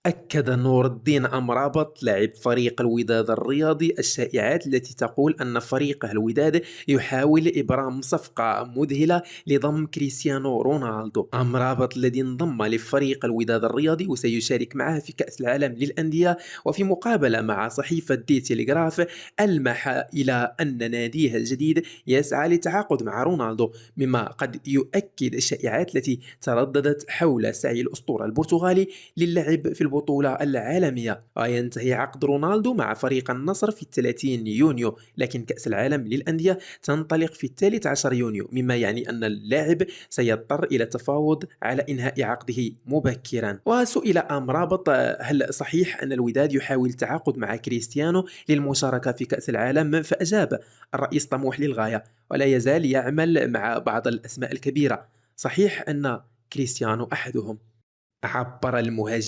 أكد نور الدين أمرابط لاعب فريق الوداد الرياضي الشائعات التي تقول أن فريقه الوداد يحاول إبرام صفقة مذهلة لضم كريستيانو رونالدو. أمرابط الذي انضم لفريق الوداد الرياضي وسيشارك معه في كأس العالم للأندية، وفي مقابلة مع صحيفة دي تيليغراف ألمح إلى أن ناديه الجديد يسعى للتعاقد مع رونالدو، مما قد يؤكد الشائعات التي ترددت حول سعي الأسطورة البرتغالي للعب في البطولة العالمية. وينتهي عقد رونالدو مع فريق النصر في 30 يونيو، لكن كأس العالم للأندية تنطلق في 13 يونيو، مما يعني أن اللاعب سيضطر إلى التفاوض على إنهاء عقده مبكرا. وسئل أمرابط هل صحيح أن الوداد يحاول التعاقد مع كريستيانو للمشاركة في كأس العالم، فأجاب: الرئيس طموح للغاية ولا يزال يعمل مع بعض الأسماء الكبيرة. صحيح أن كريستيانو أحدهم. عبر المهاجم